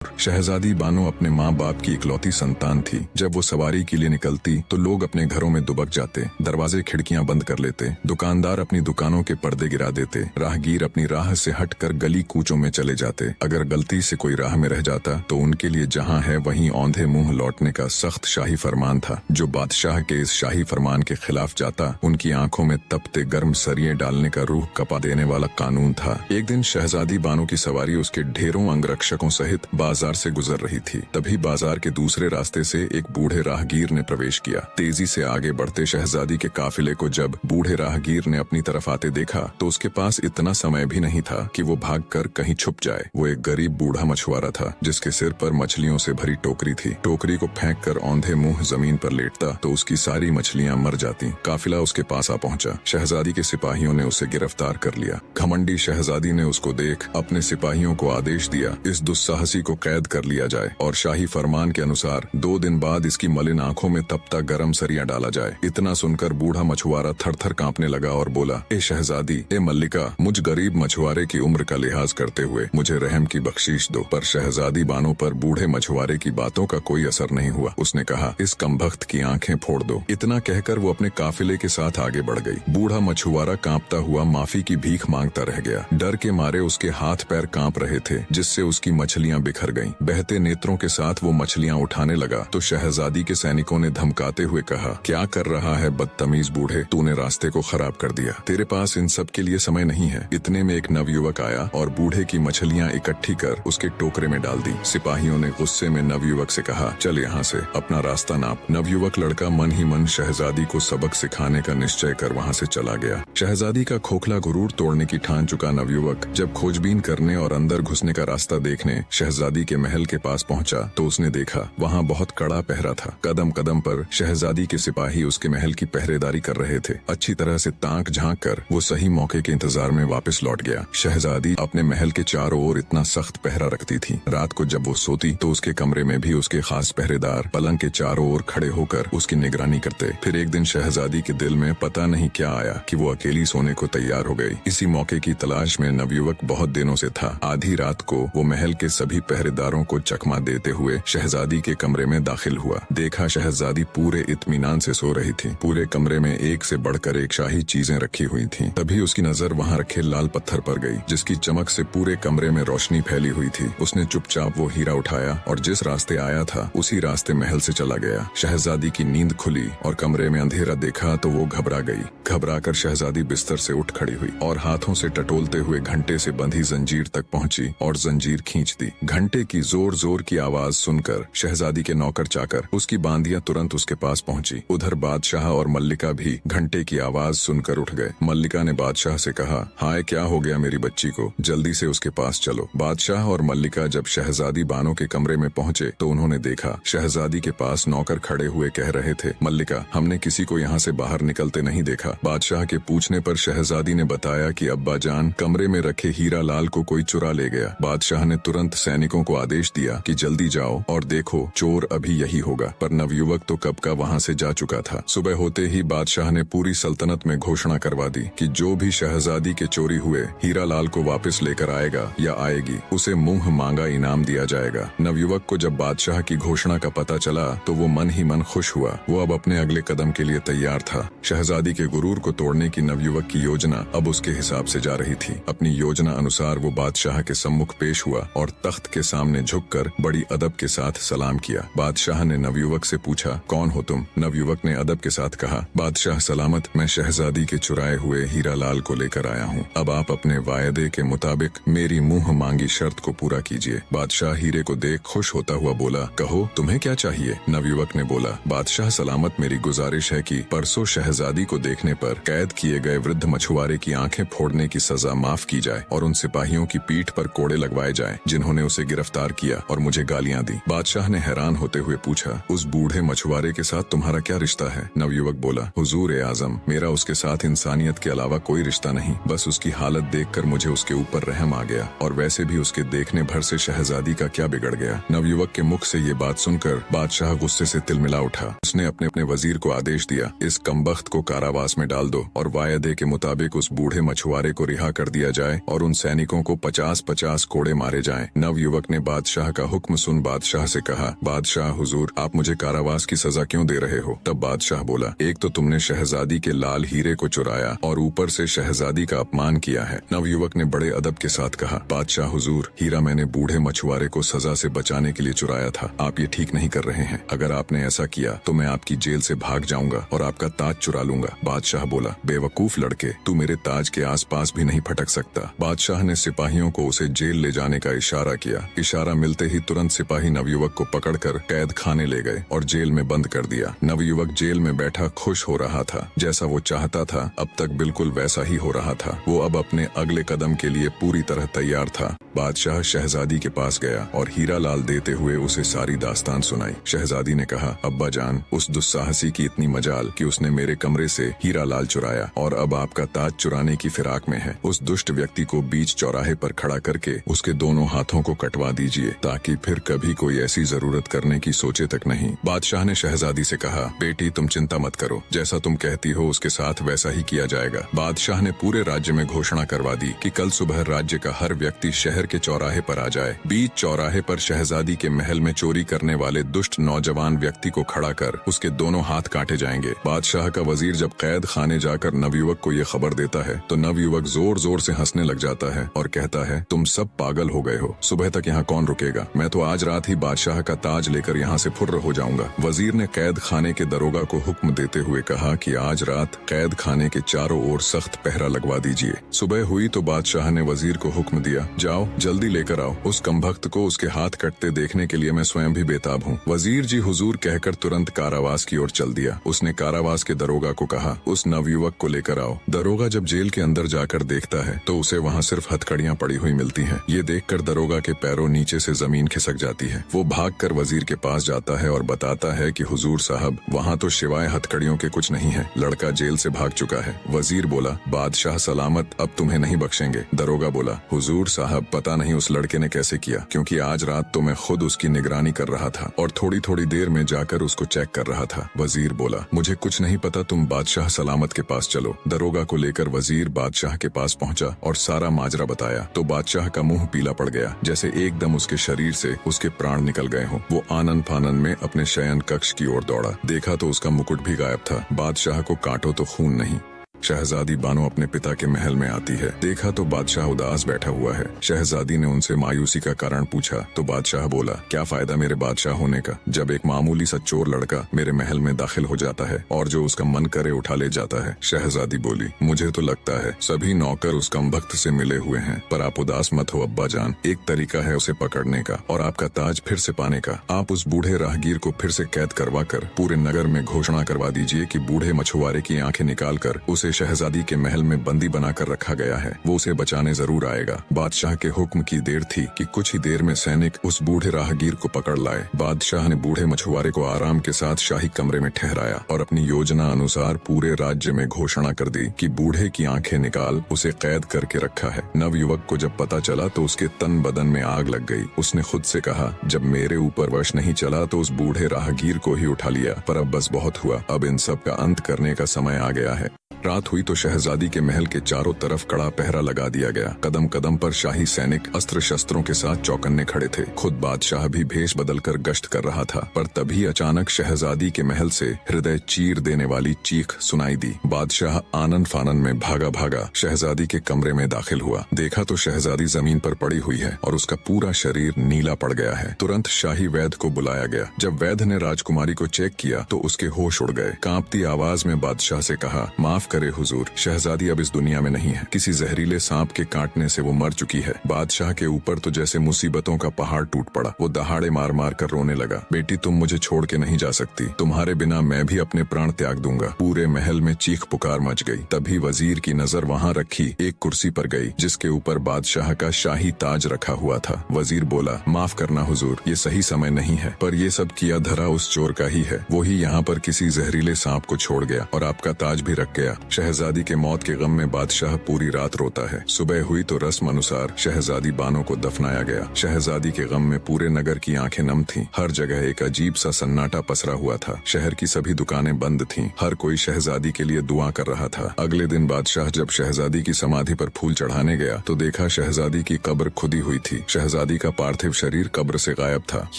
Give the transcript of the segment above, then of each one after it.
शहजादी बानो अपने माँ बाप की इकलौती संतान थी। जब वो सवारी के लिए निकलती तो लोग अपने घरों में दुबक जाते, दरवाजे खिड़कियां बंद कर लेते, दुकानदार अपनी दुकानों के पर्दे गिरा देते, राहगीर अपनी राह से हटकर गली कूचों में चले जाते। अगर गलती से कोई राह में रह जाता तो उनके लिए जहाँ है वहीं औंधे मुंह लौटने का सख्त शाही फरमान था। जो बादशाह के इस शाही फरमान के खिलाफ जाता उनकी आंखों में तपते गर्म सरिये डालने का रूह कपा देने वाला कानून था। एक दिन शहजादी बानो की सवारी उसके ढेरों अंगरक्षकों सहित बाजार से गुजर रही थी। तभी बाजार के दूसरे रास्ते से एक बूढ़े राहगीर ने प्रवेश किया। तेजी से आगे बढ़ते शहजादी के काफिले को जब बूढ़े राहगीर ने अपनी तरफ आते देखा तो उसके पास इतना समय भी नहीं था कि वो भागकर कहीं छुप जाए। वो एक गरीब बूढ़ा मछुआरा था जिसके सिर पर मछलियों से भरी टोकरी थी। टोकरी को फेंक कर औंधे मुंह जमीन पर लेटता तो उसकी सारी मछलियां मर जाती। काफिला उसके पास आ पहुंचा। शहजादी के सिपाहियों ने उसे गिरफ्तार कर लिया। घमंडी शहजादी ने उसको देख अपने सिपाहियों को आदेश दिया, इस दुस्साहसी को कैद कर लिया जाए और शाही फरमान के अनुसार 2 दिन बाद इसकी मलिन आंखों में तपता गरम सरिया डाला जाए। इतना सुनकर बूढ़ा मछुआरा थर-थर कांपने लगा और बोला, ए शहजादी, ए मल्लिका, मुझ गरीब मछुआरे की उम्र का लिहाज करते हुए मुझे रहम की बख्शीश दो। पर शहजादी बानो पर बूढ़े मछुआरे की बातों का कोई असर नहीं हुआ। उसने कहा, इस कमबख्त की आंखें फोड़ दो। इतना कहकर वो अपने काफिले के साथ आगे बढ़ गई। बूढ़ा मछुआरा कांपता हुआ माफी की भीख मांगता रह गया। डर के मारे उसके हाथ पैर कांप रहे थे जिससे उसकी मछलियां बिखर गईं। बहते नेत्रों के साथ वो मछलियां उठाने लगा तो शहजादी के सैनिकों ने धमकाते हुए कहा, क्या कर रहा है बदतमीज बूढ़े, तूने रास्ते को खराब कर दिया। तेरे पास इन सब के लिए समय नहीं है। इतने में एक नवयुवक आया और बूढ़े की मछलियां इकट्ठी कर उसके टोकरे में डाल दी। सिपाहियों ने गुस्से में नवयुवक से कहा, चल यहाँ से, अपना रास्ता नाप। नवयुवक लड़का मन ही मन शहजादी को सबक सिखाने का निश्चय कर वहाँ से चला गया। शहजादी का खोखला गुरूर तोड़ने की ठान चुका नवयुवक जब खोजबीन करने और अंदर घुसने का रास्ता देखने शहजादी के महल के पास पहुंचा तो उसने देखा वहां बहुत कड़ा पहरा था। कदम कदम पर शहजादी के सिपाही उसके महल की पहरेदारी कर रहे थे। अच्छी तरह से ताक झांक कर वो सही मौके के इंतजार में वापस लौट गया। शहजादी अपने महल के चारों ओर इतना सख्त पहरा रखती थी। रात को जब वो सोती तो उसके कमरे में भी उसके खास पहरेदार पलंग के चारों ओर खड़े होकर उसकी निगरानी करते। फिर एक दिन शहजादी के दिल में पता नहीं क्या आया कि वो अकेली सोने को तैयार हो गई। इसी मौके की तलाश में नवयुवक बहुत दिनों से था। आधी रात को वो महल के सभी पहरेदारों को चकमा देते हुए शहजादी के कमरे में दाखिल हुआ। देखा शहजादी पूरे इत्मीनान से सो रही थी। पूरे कमरे में एक से बढ़कर एक शाही चीजें रखी हुई थीं। तभी उसकी नजर वहां रखे लाल पत्थर पर गई जिसकी चमक से पूरे कमरे में रोशनी फैली हुई थी। उसने चुपचाप वो हीरा उठाया और जिस रास्ते आया था उसी रास्ते महल से चला गया। शहजादी की नींद खुली और कमरे में अंधेरा देखा तो वो घबरा गई। घबराकर शहजादी बिस्तर से उठ खड़ी हुई और हाथों से टटोलते हुए घंटे से बंधी जंजीर तक पहुंची और जंजीर खींच दी। घंटे की जोर जोर की आवाज सुनकर शहजादी के नौकर चाकर उसकी बांदियां तुरंत उसके पास पहुंची। उधर बादशाह और मल्लिका भी घंटे की आवाज सुनकर उठ गए। मल्लिका ने बादशाह से कहा, हाय, क्या हो गया मेरी बच्ची को, जल्दी से उसके पास चलो। बादशाह और मल्लिका जब शहजादी बानो के कमरे में पहुंचे तो उन्होंने देखा शहजादी के पास नौकर खड़े हुए कह रहे थे, मल्लिका, हमने किसी को यहाँ से बाहर निकलते नहीं देखा। बादशाह के पूछने पर शहजादी ने बताया कि अब्बा जान, कमरे में रखे हीरा लाल को कोई चुरा ले गया। बादशाह ने तुरंत सैनिकों को आदेश दिया कि जल्दी जाओ और देखो चोर अभी यही होगा। पर नवयुवक तो कब का वहाँ से जा चुका था। सुबह होते ही बादशाह ने पूरी सल्तनत में घोषणा करवा दी कि जो भी शहजादी के चोरी हुए हीरा लाल को वापस लेकर आएगा या आएगी उसे मुंह मांगा इनाम दिया जाएगा। नवयुवक को जब बादशाह की घोषणा का पता चला तो वो मन ही मन खुश हुआ। वो अब अपने अगले कदम के लिए तैयार था। शहजादी के गुरूर को तोड़ने की नवयुवक की योजना अब उसके हिसाब से जा रही थी। अपनी योजना अनुसार वो बादशाह के सम्मुख पेश हुआ और तख्त के सामने झुककर बड़ी अदब के साथ सलाम किया। बादशाह ने नवयुवक से पूछा, कौन हो तुम? नवयुवक ने अदब के साथ कहा, बादशाह सलामत, मैं शहजादी के चुराए हुए हीरा लाल को लेकर आया हूँ। अब आप अपने वायदे के मुताबिक मेरी मुंह मांगी शर्त को पूरा कीजिए। बादशाह हीरे को देख खुश होता हुआ बोला, कहो तुम्हें क्या चाहिए? नवयुवक ने बोला, बादशाह सलामत, मेरी गुजारिश है कि परसों शहजादी को देखने पर कैद किए गए वृद्ध मछुआरे की आंखें फोड़ने की सजा माफ की जाए और उन सिपाहियों की पीठ पर कोड़े लगवाए जाएं जिन्होंने उसे गिरफ्तार किया और मुझे गालियां दी। बादशाह ने हैरान होते हुए पूछा, उस बूढ़े मछुआरे के साथ तुम्हारा क्या रिश्ता है? नवयुवक बोला, हुजूर ए आजम, मेरा उसके साथ इंसानियत के अलावा कोई रिश्ता नहीं। बस उसकी हालत देखकर मुझे उसके ऊपर रहम आ गया और वैसे भी उसके देखने भर से शहजादी का क्या बिगड़ गया। नवयुवक के मुख से ये बात सुनकर बादशाह गुस्से से तिलमिला उठा। उसने अपने वजीर को आदेश दिया, इस कमबख्त को कारावास में डाल दो और वायदे के मुताबिक उस बूढ़े मछुआरे को रिहा कर दिया जाए और उन सैनिकों को 50-50 कोड़े मारे जाएं। नवयुवक युवक ने बादशाह का हुक्म सुन बादशाह से कहा, बादशाह हुजूर, आप मुझे कारावास की सजा क्यों दे रहे हो? तब बादशाह बोला, एक तो तुमने शहजादी के लाल हीरे को चुराया और ऊपर से शहजादी का अपमान किया है। नवयुवक ने बड़े अदब के साथ कहा, बादशाह हुजूर, हीरा मैंने बूढ़े मछुआरे को सजा से बचाने के लिए चुराया था। आप ये ठीक नहीं कर रहे हैं। अगर आपने ऐसा किया तो मैं आपकी जेल से भाग जाऊंगा और आपका ताज चुरा लूंगा। बादशाह बोला, बेवकूफ लड़के, तू मेरे ताज के आसपास भी नहीं फटक सकता। बादशाह ने सिपाहियों को उसे जेल ले जाने का इशारा किया। इशारा मिलते ही तुरंत सिपाही नवयुवक को पकड़कर कैद खाने ले गए और जेल में बंद कर दिया। नवयुवक जेल में बैठा खुश हो रहा था। जैसा वो चाहता था अब तक बिल्कुल वैसा ही हो रहा था। वो अब अपने अगले कदम के लिए पूरी तरह तैयार था। बादशाह शहजादी के पास गया और हीरा लाल देते हुए उसे सारी दास्तान सुनाई। शहजादी ने कहा, अब्बा जान, उस दुस्साहसी की इतनी मजाल कि उसने मेरे कमरे से हीरा लाल चुराया और अब आपका ताज चुराने की फिराक में है। उस दुष्ट व्यक्ति को बीच चौराहे पर खड़ा करके उसके दोनों हाथों को कटवा दीजिए ताकि फिर कभी कोई ऐसी जरूरत करने की सोचे तक नहीं। बादशाह ने शहजादी से कहा, बेटी तुम चिंता मत करो, जैसा तुम कहती हो उसके साथ वैसा ही किया जाएगा। बादशाह ने पूरे राज्य में घोषणा करवा दी कि कल सुबह राज्य का हर व्यक्ति शहर के चौराहे पर आ जाए। बीच चौराहे पर शहजादी के महल में चोरी करने वाले दुष्ट नौजवान व्यक्ति को खड़ा कर उसके दोनों हाथ काटे जाएंगे। बादशाह का वजीर जब कैद खाने जाकर नवयुवक को ये खबर देता है तो नवयुवक जोर जोर से हंसने लग जाता है और कहता है, तुम सब पागल हो गए हो, सुबह तक यहाँ कौन रुकेगा? मैं तो आज रात ही बादशाह का ताज लेकर यहाँ से फुर्र हो जाऊंगा। वजीर ने कैद खाने के दरोगा को हुक्म देते हुए कहा कि आज रात कैद खाने के चारों ओर सख्त पहरा लगवा दीजिए। सुबह हुई तो बादशाह ने वजीर को हुक्म दिया, जाओ जल्दी लेकर आओ उस कमबख्त को, उसके हाथ कटते देखने के लिए मैं स्वयं भी बेताब हूँ। वजीर जी हुजूर कहकर तुरंत कारावास की ओर चल दिया। उसने कारावास के दरोगा को कहा, उस नवयुवक को लेकर आओ। दरोगा जब जेल के अंदर जाकर देखता है तो उसे वहाँ सिर्फ हथकड़ियाँ पड़ी हुई मिलती हैं। ये देखकर दरोगा के पैरों नीचे से जमीन खिसक जाती है। वो भागकर वजीर के पास जाता है और बताता है कि हुजूर साहब, वहाँ तो सिवाय हथकड़ियों के कुछ नहीं है, लड़का जेल से भाग चुका है। वजीर बोला, बादशाह सलामत, अब तुम्हें नहीं बख्शेंगे। दरोगा बोला, हुजूर साहब, पता नहीं उस लड़के ने कैसे किया, क्योंकि आज रात तो मैं खुद उसकी निगरानी कर रहा था और थोड़ी थोड़ी देर में जाकर उसको चेक कर रहा था। वजीर बोला, मुझे कुछ नहीं पता, तुम बादशाह सलामत के पास चलो। दरोगा को लेकर वजीर बादशाह के पास पहुंचा और सारा माजरा बताया तो बादशाह का मुंह पीला पड़ गया, जैसे एकदम उसके शरीर से उसके प्राण निकल गए हों। वो आनन फानन में अपने शयन कक्ष की ओर दौड़ा। देखा तो उसका मुकुट भी गायब था। बादशाह को काटो तो खून नहीं। शहजादी बानो अपने पिता के महल में आती है। देखा तो बादशाह उदास बैठा हुआ है। शहजादी ने उनसे मायूसी का कारण पूछा तो बादशाह बोला, क्या फायदा मेरे बादशाह होने का जब एक मामूली सा चोर लड़का मेरे महल में दाखिल हो जाता है और जो उसका मन करे उठा ले जाता है। शहजादी बोली, मुझे तो लगता है सभी नौकर उस कमबख्त से मिले हुए हैं, पर आप उदास मत हो अब्बा जान, एक तरीका है उसे पकड़ने का और आपका ताज फिर से पाने का। आप उस बूढ़े राहगीर को फिर से कैद करवा कर पूरे नगर में घोषणा करवा दीजिए कि बूढ़े मछुआरे की आंखें निकाल कर उसे शहजादी के महल में बंदी बनाकर रखा गया है, वो उसे बचाने जरूर आएगा। बादशाह के हुक्म की देर थी कि कुछ ही देर में सैनिक उस बूढ़े राहगीर को पकड़ लाए। बादशाह ने बूढ़े मछुआरे को आराम के साथ शाही कमरे में ठहराया और अपनी योजना अनुसार पूरे राज्य में घोषणा कर दी कि बूढ़े की आंखें निकाल उसे कैद करके रखा है। नवयुवक को जब पता चला तो उसके तन बदन में आग लग गई। उसने खुद से कहा, जब मेरे ऊपर वश नहीं चला तो उस बूढ़े राहगीर को ही उठा लिया, पर अब बस बहुत हुआ, अब इन सब का अंत करने का समय आ गया है। रात हुई तो शहजादी के महल के चारों तरफ कड़ा पहरा लगा दिया गया। कदम कदम पर शाही सैनिक अस्त्र शस्त्रों के साथ चौकन्ने खड़े थे। खुद बादशाह भी भेष बदलकर गश्त कर रहा था, पर तभी अचानक शहजादी के महल से हृदय चीर देने वाली चीख सुनाई दी। बादशाह आनंद फानन में भागा भागा शहजादी के कमरे में दाखिल हुआ। देखा तो शहजादी जमीन पर पड़ी हुई है और उसका पूरा शरीर नीला पड़ गया है। तुरंत शाही वैद्य को बुलाया गया। जब वैद्य ने राजकुमारी को चेक किया तो उसके होश उड़ गए। कांपती आवाज में बादशाह से कहा, माफ करे हुजूर, शहजादी अब इस दुनिया में नहीं है, किसी जहरीले सांप के काटने से वो मर चुकी है। बादशाह के ऊपर तो जैसे मुसीबतों का पहाड़ टूट पड़ा। वो दहाड़े मार मार कर रोने लगा, बेटी तुम मुझे छोड़ के नहीं जा सकती, तुम्हारे बिना मैं भी अपने प्राण त्याग दूंगा। पूरे महल में चीख पुकार मच गई। तभी वजीर की नजर वहाँ रखी एक कुर्सी पर गई जिसके ऊपर बादशाह का शाही ताज रखा हुआ था। वजीर बोला, माफ करना हुजूर, ये सही समय नहीं है, पर ये सब किया धरा उस चोर का ही है। वो ही यहाँ पर किसी जहरीले सांप को छोड़ गया और आपका ताज भी रख गया। शहजादी के मौत के गम में बादशाह पूरी रात रोता है। सुबह हुई तो रस्म अनुसार शहजादी बानो को दफनाया गया। शहजादी के गम में पूरे नगर की आंखें नम थीं। हर जगह एक अजीब सा सन्नाटा पसरा हुआ था। शहर की सभी दुकानें बंद थीं। हर कोई शहजादी के लिए दुआ कर रहा था। अगले दिन बादशाह जब शहजादी की समाधि पर फूल चढ़ाने गया तो देखा शहजादी की कब्र खुदी हुई थी। शहजादी का पार्थिव शरीर कब्र से गायब था।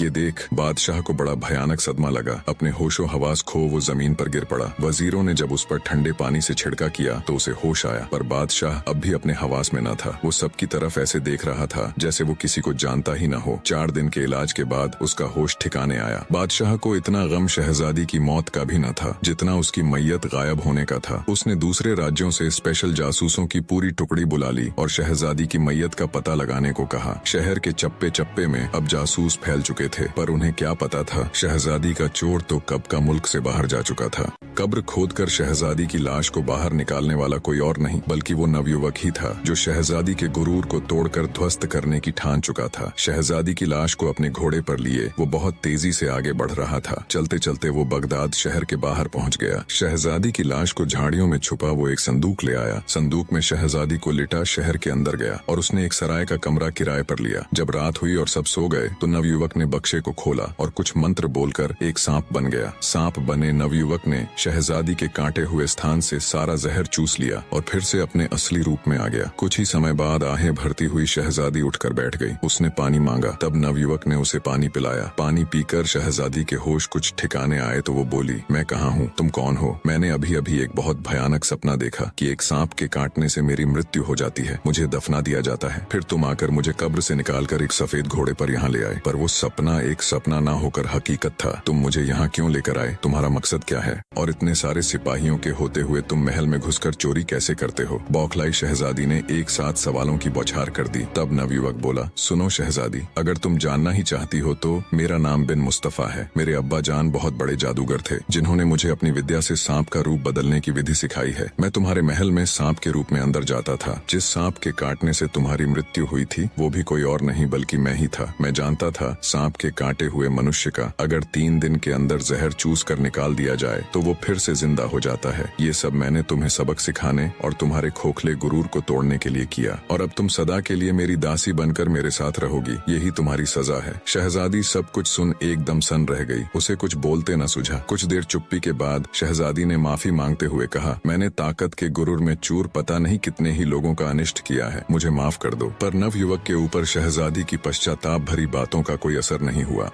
ये देख बादशाह को बड़ा भयानक सदमा लगा। अपने होशो हवास खो वो जमीन पर गिर पड़ा। वजीरों ने जब उस पर ठंडे पानी से छिड़का किया तो उसे होश आया, पर बादशाह अब भी अपने हवास में न था। वो सबकी तरफ ऐसे देख रहा था जैसे वो किसी को जानता ही न हो। 4 दिन के इलाज के बाद उसका होश ठिकाने आया। बादशाह को इतना गम शहजादी की मौत का भी न था जितना उसकी मैयत गायब होने का था। उसने दूसरे राज्यों से स्पेशल जासूसों की पूरी टुकड़ी बुला ली और शहजादी की मैयत का पता लगाने को कहा। शहर के चप्पे चप्पे में अब जासूस फैल चुके थे, पर उन्हें क्या पता था शहजादी का चोर तो कब का मुल्क से बाहर जा चुका था। कब्र खोदकर शहजादी की लाश को बाहर निकालने वाला कोई और नहीं बल्कि वो नवयुवक ही था जो शहजादी के गुरूर को तोड़कर ध्वस्त करने की ठान चुका था। शहजादी की लाश को अपने घोड़े पर लिए वो बहुत तेजी से आगे बढ़ रहा था। चलते चलते वो बगदाद शहर के बाहर पहुंच गया। शहजादी की लाश को झाड़ियों में छुपा वो एक संदूक ले आया। संदूक में शहजादी को लिटा शहर के अंदर गया और उसने एक सराय का कमरा किराए पर लिया। जब रात हुई और सब सो गए तो नवयुवक ने बक्से को खोला और कुछ मंत्र बोलकर एक सांप बन गया। सांप बने नवयुवक ने शहजादी के कांटे हुए स्थान से सारा जहर चूस लिया और फिर से अपने असली रूप में आ गया। कुछ ही समय बाद आहें भरती हुई शहजादी उठकर बैठ गई। उसने पानी मांगा, तब नवयुवक ने उसे पानी पिलाया। पानी पीकर शहजादी के होश कुछ ठिकाने आए तो वो बोली, मैं कहाँ हूँ, तुम कौन हो? मैंने अभी अभी एक बहुत भयानक सपना देखा कि एक सांप के काटने से मेरी मृत्यु हो जाती है, मुझे दफना दिया जाता है, फिर तुम आकर मुझे कब्र से निकालकर एक सफेद घोड़े पर यहाँ ले आए। पर वो सपना एक सपना ना होकर हकीकत था। तुम मुझे यहाँ क्यों लेकर आए? तुम्हारा मकसद क्या है? और इतने सारे सिपाहियों के होते हुए तुम महल में घुसकर चोरी कैसे करते हो? बौखलाई शहजादी ने एक साथ सवालों की बौछार कर दी। तब नवयुवक बोला, सुनो शहजादी, अगर तुम जानना ही चाहती हो तो मेरा नाम बिन मुस्तफा है। मेरे अब्बा जान बहुत बड़े जादूगर थे जिन्होंने मुझे अपनी विद्या से सांप का रूप बदलने की विधि सिखाई है। मैं तुम्हारे महल में सांप के रूप में अंदर जाता था। जिस सांप के काटने से तुम्हारी मृत्यु हुई थी वो भी कोई और नहीं बल्कि मैं ही था। मैं जानता था सांप के काटे हुए मनुष्य का अगर 3 दिन के अंदर जहर चूस कर निकाल दिया जाए तो वो फिर से जिंदा हो जाता है। ये सब मैंने तुम्हें सबक सिखाने और तुम्हारे खोखले गुरूर को तोड़ने के लिए किया, और अब तुम सदा के लिए मेरी दासी बनकर मेरे साथ रहोगी। यही तुम्हारी सजा है। शहजादी सब कुछ सुन एकदम सन रह गई। उसे कुछ बोलते न सूझा। कुछ देर चुप्पी के बाद शहजादी ने माफी मांगते हुए कहा, मैंने ताकत के गुरूर में चूर पता नहीं कितने ही लोगों का अनिष्ट किया है, मुझे माफ कर दो। पर नवयुवक के ऊपर शहजादी की पश्चाताप भरी बातों का कोई असर नहीं हुआ।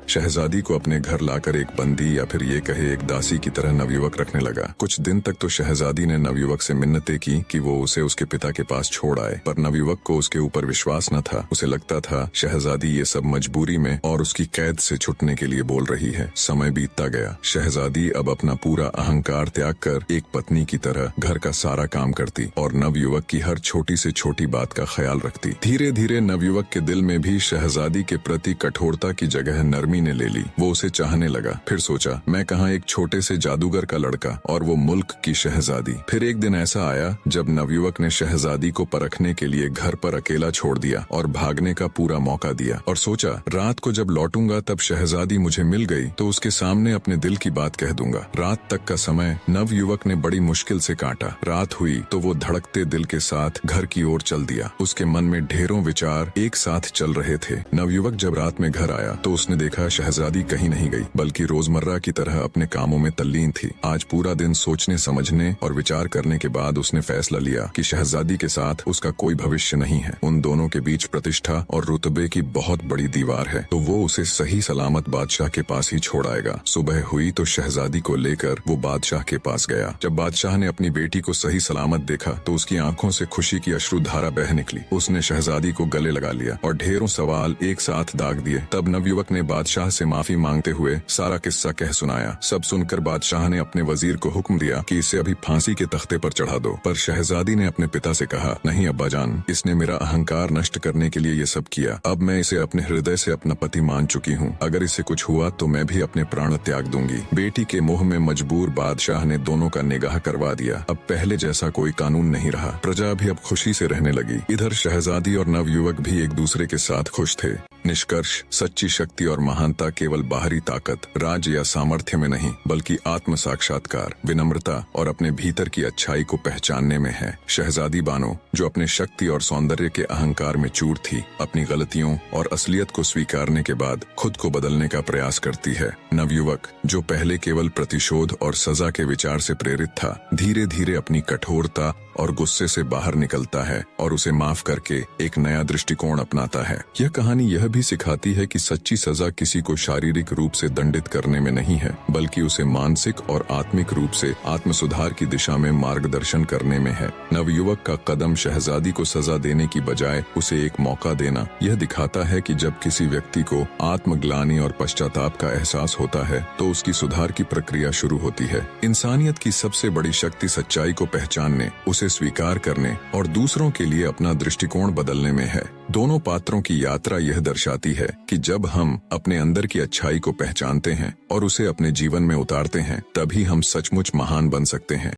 शहजादी को अपने घर लाकर एक बंदी या फिर ये कहे एक दासी की तरह नवयुवक रखने लगा। कुछ दिन तक तो शहजादी ने नवयुवक से मिन्नतें की कि वो उसे उसके पिता के पास छोड़ आए, पर नवयुवक को उसके ऊपर विश्वास न था। उसे लगता था शहजादी ये सब मजबूरी में और उसकी कैद से छुटने के लिए बोल रही है। समय बीतता गया। शहजादी अब अपना पूरा अहंकार त्याग कर एक पत्नी की तरह घर का सारा काम करती और नवयुवक की हर छोटी से छोटी बात का ख्याल रखती। धीरे धीरे नवयुवक के दिल में भी शहजादी के प्रति कठोरता की जगह नरमी ने ले ली। वो उसे चाहने लगा। फिर सोचा, मैं कहाँ एक छोटे से जादूगर का लड़का और वो मुल्क की शहजादी। फिर एक दिन ऐसा आया जब नवयुवक ने शहजादी को परखने के लिए घर पर अकेला छोड़ दिया और भागने का पूरा मौका दिया, और सोचा रात को जब लौटूंगा तब शहजादी मुझे मिल गई तो उसके सामने अपने दिल की बात कह दूंगा। रात तक का समय नवयुवक ने बड़ी मुश्किल से काटा। रात हुई तो वो धड़कते दिल के साथ घर की ओर चल दिया। उसके मन में ढेरों विचार एक साथ चल रहे थे। नवयुवक जब रात में घर आया तो उसने देखा शहजादी कहीं नहीं गई बल्कि रोजमर्रा की तरह अपने कामों में तल्लीन थी। आज पूरा दिन सोचने समझने और विचार करने के बाद उसने फैसला लिया कि शहजादी के साथ उसका कोई भविष्य नहीं है। उन दोनों के बीच प्रतिष्ठा और रुतबे की बहुत बड़ी दीवार है, तो वो उसे सही सलामत बादशाह के पास ही छोड़ आएगा। सुबह हुई तो शहजादी को लेकर वो बादशाह के पास गया। जब बादशाह ने अपनी बेटी को सही सलामत देखा तो उसकी आंखों से खुशी की अश्रुधारा बह निकली। उसने शहजादी को गले लगा लिया और ढेरों सवाल एक साथ दाग दिए। तब नवयुवक ने बादशाह से माफी मांगते हुए सारा किस्सा कह सुनाया। सब सुनकर बादशाह ने अपने वजीर को हुक्म दिया कि इसे अभी फांसी के तख्ते पर चढ़ा दो। पर शहजादी ने अपने पिता से कहा, नहीं अब्बाजान, इसने मेरा अहंकार नष्ट करने के लिए ये सब किया। अब मैं इसे अपने हृदय से अपना पति मान चुकी हूँ। अगर इसे कुछ हुआ तो मैं भी अपने प्राण त्याग दूंगी। बेटी के मोह में मजबूर बादशाह ने दोनों का निगाह करवा दिया। अब पहले जैसा कोई कानून नहीं रहा। प्रजा भी अब खुशी से रहने लगी। इधर शहजादी और नवयुवक भी एक दूसरे के साथ खुश थे। निष्कर्ष, सच्ची शक्ति और महानता केवल बाहरी ताकत, राज या सामर्थ्य में नहीं, बल्कि आत्म साक्षात्कार, विनम्रता और अपने भीतर की अच्छाई को पहचानने में है। शहजादी बानो, जो अपने शक्ति और सौंदर्य के अहंकार में चूर थी, अपनी गलतियों और असलियत को स्वीकारने के बाद खुद को बदलने का प्रयास करती है। नवयुवक, जो पहले केवल प्रतिशोध और सजा के विचार से प्रेरित था, धीरे धीरे अपनी कठोरता और गुस्से से बाहर निकलता है और उसे माफ करके एक नया दृष्टिकोण अपनाता है। यह कहानी यह भी सिखाती है कि सच्ची सजा किसी को शारीरिक रूप से दंडित करने में नहीं है, बल्कि उसे मानसिक और आत्मिक रूप से आत्म सुधार की दिशा में मार्गदर्शन करने में है। नवयुवक का कदम शहजादी को सजा देने की बजाय उसे एक मौका देना यह दिखाता है कि जब किसी व्यक्ति को आत्मग्लानि और पश्चाताप का एहसास होता है तो उसकी सुधार की प्रक्रिया शुरू होती है। इंसानियत की सबसे बड़ी शक्ति सच्चाई को पहचानने, उसे स्वीकार करने और दूसरों के लिए अपना दृष्टिकोण बदलने में है। दोनों पात्रों की यात्रा यह दर्शाती है कि जब हम अपने अंदर की अच्छाई को पहचानते हैं और उसे अपने जीवन में उतारते हैं, तभी हम सचमुच महान बन सकते हैं।